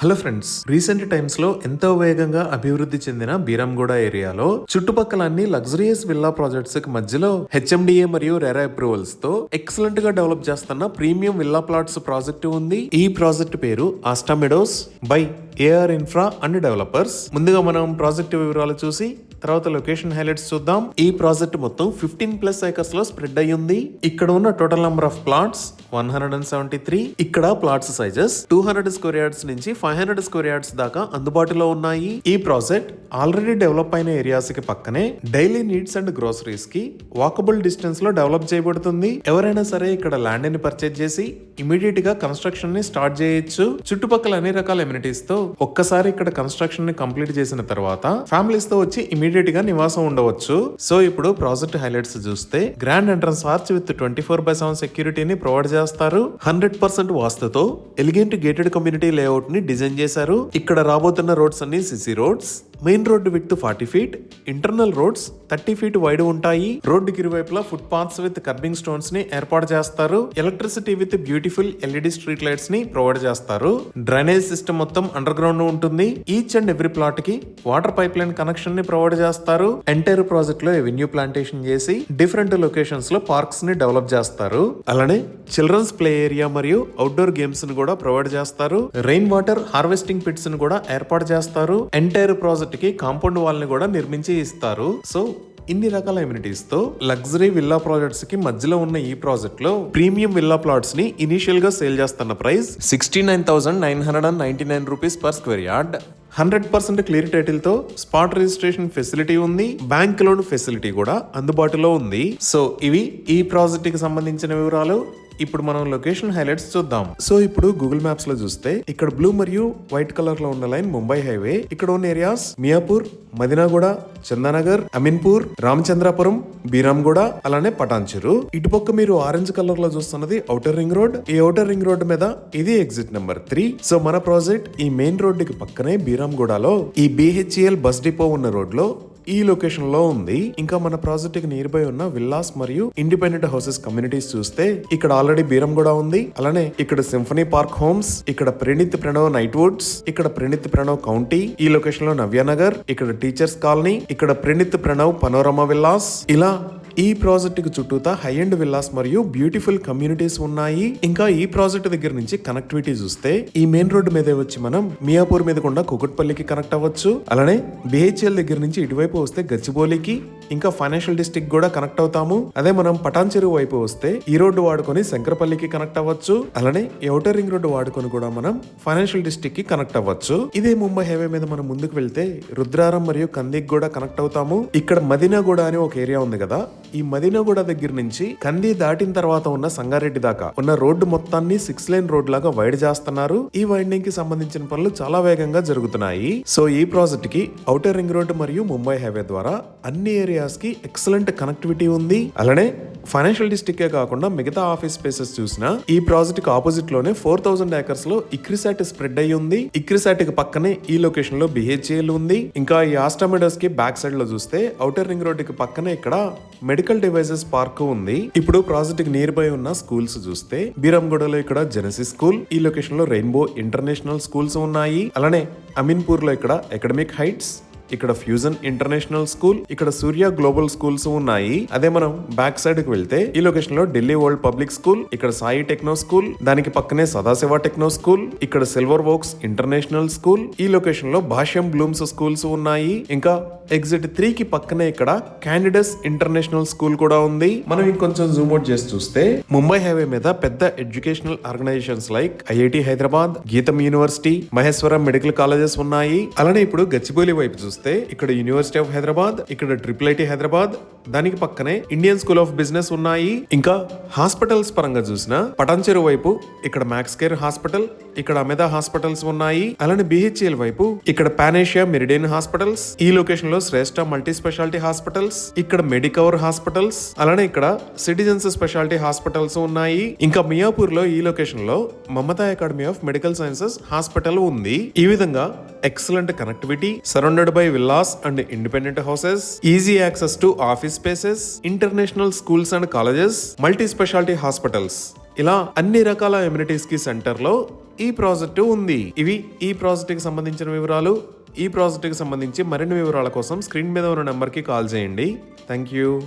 Hello friends, recent times లో ఎంతో వేగంగా అభివృద్ధి చెందిన బీరంగూడ ఏరియాలో చుట్టుపక్కల అన్ని లగ్జరియస్ విల్లా ప్రాజెక్ట్స్ కి మధ్యలో హెచ్ఎండిఏ మరియు రెరా అప్రూవల్స్ తో ఎక్సలెంట్ గా డెవలప్ చేస్తున్న ప్రీమియం విల్లా ప్లాట్స్ ప్రాజెక్ట్ ఉంది. ఈ ప్రాజెక్ట్ పేరు Asta Meadows by AR Infra and Developers. ముందుగా మనం ప్రాజెక్ట్ వివరాలు చూసి తర్వాత లొకేషన్ హైలైట్స్ చూద్దాం. ఈ ప్రాజెక్ట్ మొత్తం 15+ ఏకర్స్ లో స్ప్రెడ్ అయ్యి ఉంది. ఇక్కడ ఉన్న టోటల్ నంబర్ ఆఫ్ ప్లాట్స్ 173. ఇక్కడ ప్లాట్స్ సైజెస్ 200 స్క్వేర్ యార్డ్స్ నుంచి 500 స్క్వేర్ యార్డ్స్ దాకా అందుబాటులో ఉన్నాయి. ఈ ప్రాజెక్ట్ ఆల్రెడీ డెవలప్ అయిన ఏరియాస్ కి పక్కనే డైలీ నీడ్స్ అండ్ గ్రోసరీస్ కి వాకబుల్ డిస్టెన్స్ లో డెవలప్ చేయబడుతుంది. ఎవరైనా సరే ఇక్కడ ల్యాండ్ ని పర్చేజ్ చేసి ఇమీడియట్ గా కన్స్ట్రక్షన్ ని స్టార్ట్ చేయొచ్చు. చుట్టుపక్కల అన్ని రకాల ఎమ్యూనిటీస్ తో ఒక్కసారి ఇక్కడ కన్స్ట్రక్షన్ ని కంప్లీట్ చేసిన తర్వాత ఫ్యామిలీస్ తో వచ్చి ఇమీడియట్ గా నివాసం ఉండవచ్చు. సో ఇప్పుడు ప్రాజెక్ట్ హైలైట్స్ చూస్తే గ్రాండ్ ఎంట్రన్స్ ఆర్చ్ విత్ 24/7 సెక్యూరిటీని ప్రొవైడ్ చేస్తారు. 100% వాస్తుతో ఎలిగెంట్ గేటెడ్ కమ్యూనిటీ లేఅవుట్ ని డిజైన్ చేశారు. ఇక్కడ రాబోతున్న రోడ్స్ అన్ని CC roads. Main road with 40 feet, internal roads 30 feet wide ఉంటాయి. రోడ్డుకి ఇరువైపులా foot paths with kerbing stones ని ఏర్పాటు చేస్తారు. Electricity with beautiful LED street lights ని ప్రొవైడ్ చేస్తారు. డ్రైనేజ్ సిస్టమ్ మొత్తం అండర్ గ్రౌండ్ ఉంటుంది. ఈచ్ అండ్ ఎవ్రీ ప్లాట్ కి వాటర్ పైప్ లైన్ కనెక్షన్ ని ప్రొవైడ్ చేస్తారు. ఎంటైర్ ప్రాజెక్ట్ లో ఎవెన్యూ ప్లాంటేషన్ చేసి డిఫరెంట్ లొకేషన్స్ లో పార్క్స్ ని డెవలప్ చేస్తారు. అలానే చిల్డ్రన్స్ ప్లే ఏరియా మరియు అవుట్డోర్ గేమ్స్ ని కూడా ప్రొవైడ్ చేస్తారు. రెయిన్ వాటర్ హార్వెస్టింగ్ పిట్స్ ని కూడా ఏర్పాటు చేస్తారు. ఎంటైర్ ప్రాజెక్ట్ కి కాంపౌండ్ వాల్ ని కూడా నిర్మించి ఇస్తారు. సో ఇన్ని రకాల ఎమ్యూనిటీస్ తో లగ్జరీ విల్లా ప్రాజెక్ట్స్ కి మధ్యలో ఉన్న ఈ ప్రాజెక్ట్ లో ప్రీమియం విల్లా ప్లాట్స్ ని ఇనిషియల్ గా సేల్ చేస్తున్న price 69,999 rupees per square yard. 100% clear title తో స్పాట్ రిజిస్ట్రేషన్ ఫెసిలిటీ ఉంది. బ్యాంక్ లోన్ ఫెసిలిటీ కూడా అందుబాటులో ఉంది. సో ఇవి ఈ ప్రాజెక్ట్ కి సంబంధించిన వివరాలు. ఇప్పుడు మనం లొకేషన్ హైలైట్స్ చూద్దాం. సో ఇప్పుడు గూగుల్ మ్యాప్స్ లో చూస్తే ఇక్కడ బ్లూ మరియు వైట్ కలర్ లో ఉన్న లైన్ ముంబై హైవే. ఇక్కడ ఉన్న ఏరియాస్ మియాపూర్, మదినాగూడ, చందానగర్, అమీన్పూర్, రామచంద్రాపురం, బీరాంగూడ, అలానే పటాన్చెరు. ఇటుపక్క మీరు ఆరెంజ్ కలర్ లో చూస్తున్నది ఔటర్ రింగ్ రోడ్. ఈ ఔటర్ రింగ్ రోడ్ మీద ఇది ఎగ్జిట్ నెంబర్ 3. సో మన ప్రాజెక్ట్ ఈ మెయిన్ రోడ్ కి పక్కనే బీరాంగూడలో ఈ BHEL బస్ డిపో ఉన్న రోడ్ లో ఈ లొకేషన్ లో ఉంది. ఇంకా మన ప్రాజెక్ట్ కి నియర్ బై ఉన్న విల్లాస్ మరియు ఇండిపెండెంట్ హౌసెస్ కమ్యూనిటీస్ చూస్తే ఇక్కడ ఆల్రెడీ బీరంగూడ ఉంది. అలానే ఇక్కడ సింఫనీ పార్క్ హోమ్స్, ఇక్కడ ప్రణీత్ ప్రణవ్ నైట్ వుడ్స్, ఇక్కడ ప్రణీత్ ప్రణవ్ కౌంటీ, ఈ లొకేషన్ లో నవ్యానగర్, ఇక్కడ టీచర్స్ కాలనీ, ఇక్కడ ప్రణీత్ ప్రణవ్ పనోరమా విల్లాస్. ఇలా ఈ ప్రాజెక్ట్ కి చుట్టూతా హై అండ్ విల్లాస్ మరియు బ్యూటిఫుల్ కమ్యూనిటీస్ ఉన్నాయి. ఇంకా ఈ ప్రాజెక్ట్ దగ్గర నుంచి కనెక్టివిటీ చూస్తే ఈ మెయిన్ రోడ్డు మీదే వచ్చి మనం మియాపూర్ మీద కూడా కుకట్పల్లికి కనెక్ట్ అవ్వచ్చు. అలానే BHEL దగ్గర నుంచి ఇటువైపు వస్తే గచ్చిబౌలికి, ఇంకా ఫైనాన్షియల్ డిస్ట్రిక్ట్ కూడా కనెక్ట్ అవుతాము. అదే మనం పటాన్చెరు వైపు వస్తే ఈ రోడ్డు వాడుకొని శంకరపల్లికి కనెక్ట్ అవ్వచ్చు. అలానే ఈ ఔటర్ రింగ్ రోడ్డు వాడుకొని కూడా మనం ఫైనాన్షియల్ డిస్ట్రిక్ట్ కి కనెక్ట్ అవ్వచ్చు. ఇదే ముంబై హైవే మీద మనం ముందుకు వెళ్తే రుద్రారం మరియు కందికి కూడా కనెక్ట్ అవుతాము. ఇక్కడ మదీనాగూడ అని ఒక ఏరియా ఉంది కదా, ఈ మదీనాగూడ దగ్గర నుంచి కంది దాటిన తర్వాత ఉన్న సంగారెడ్డి దాకా ఉన్న రోడ్డు మొత్తాన్ని 6 lane రోడ్ లాగా వైడ్ చేస్తున్నారు. ఈ వైండింగ్ కి సంబంధించిన పనులు చాలా వేగంగా జరుగుతున్నాయి. సో ఈ ప్రాజెక్ట్ కి ఔటర్ రింగ్ రోడ్ మరియు ముంబై హైవే ద్వారా అన్ని ఏరియాస్ కి ఎక్సలెంట్ కనెక్టివిటీ ఉంది. అలానే ఫైనాన్షియల్ డిస్ట్రిక్టే కాకుండా మిగతా ఆఫీస్ స్పేసెస్ చూసినా ఈ ప్రాజెక్ట్ కి ఆపోజిట్ లోనే 4,000 acres లో ఇక్రిసాట్ స్ప్రెడ్ అయ్యి ఉంది. ఇక్రిసాట్ కి పక్కనే ఈ లొకేషన్ లో BHEL ఉంది. ఇంకా ఈ ఆస్టా మెడోస్ కి బ్యాక్ సైడ్ లో చూస్తే ఔటర్ రింగ్ రోడ్ కి పక్కనే ఇక్కడ మెడికల్ డివైసెస్ పార్క్ ఉంది. ఇప్పుడు ప్రాజెక్ట్ కి నియర్ బై ఉన్న స్కూల్స్ చూస్తే బీరంగూడలో ఇక్కడ జెనసిస్ స్కూల్, ఈ లొకేషన్ లో రెయిన్బో ఇంటర్నేషనల్ స్కూల్స్ ఉన్నాయి. అలానే అమీన్పూర్ లో ఇక్కడ అకాడమిక్ హైట్స్, ఇక్కడ ఫ్యూజన్ ఇంటర్నేషనల్ స్కూల్, ఇక్కడ సూర్య గ్లోబల్ స్కూల్స్ ఉన్నాయి. అదే మనం బ్యాక్ సైడ్ కి వెళ్తే ఈ లొకేషన్ లో ఢిల్లీ వరల్డ్ పబ్లిక్ స్కూల్, ఇక్కడ సాయి టెక్నో స్కూల్, దానికి పక్కనే సదాశివ టెక్నో స్కూల్, ఇక్కడ సిల్వర్ వోక్స్ ఇంటర్నేషనల్ స్కూల్, ఈ లొకేషన్ లో భాష్యం బ్లూమ్స్ స్కూల్స్ ఉన్నాయి. ఇంకా ఎగ్జిట్ 3 కి పక్కనే ఇక్కడ క్యాండిడస్ ఇంటర్నేషనల్ స్కూల్ కూడా ఉంది. మనం ఇంకొంచెం జూమ్ అవుట్ చేసి చూస్తే ముంబై హైవే మీద పెద్ద educational organisations like IIT Hyderabad, Gitam university, Maheshwaram medical colleges ఉన్నాయి. అలానే ఇప్పుడు గచ్చిబౌలి వైపు చూస్తే ఇక్కడ యూనివర్సిటీ ఆఫ్ హైదరాబాద్, ఇక్కడ IIIT హైదరాబాద్, దానికి పక్కనే ఇండియన్ స్కూల్ ఆఫ్ బిజినెస్ ఉన్నాయి. ఇంకా హాస్పిటల్స్ పరంగా చూసిన పటాన్చెరు వైపు ఇక్కడ మ్యాక్స్ కేర్ హాస్పిటల్, ఇక్కడ అమెదా హాస్పిటల్స్ ఉన్నాయి. అలానే BHEL వైపు ఇక్కడ పానేషియా మెరిడియన్ హాస్పిటల్స్, ఈ లొకేషన్ లో శ్రేష్ఠ మల్టీ స్పెషాలిటీ హాస్పిటల్స్, ఇక్కడ మెడికవర్ హాస్పిటల్స్, అలానే ఇక్కడ సిటిజన్స్ స్పెషాలిటీ హాస్పిటల్స్ ఉన్నాయి. ఇంకా మియాపూర్ లో ఈ లొకేషన్ లో Mamata academy of medical sciences hospital ఉంది. ఈ విధంగా excellent connectivity, surrounded by villas and independent houses, easy access to office spaces, international schools and colleges, multi-specialty hospitals. ఇలా అన్ని రకాల ఎమ్యూనిటీస్ కి సెంటర్ లో ఈ ప్రాజెక్టు ఉంది. ఇవి ఈ ప్రాజెక్టుకి సంబంధించిన వివరాలు. ఈ ప్రాజెక్టుకి సంబంధించి మరిన్ని వివరాల కోసం స్క్రీన్ మీద ఉన్న నెంబర్కి కాల్ చేయండి. Thank you.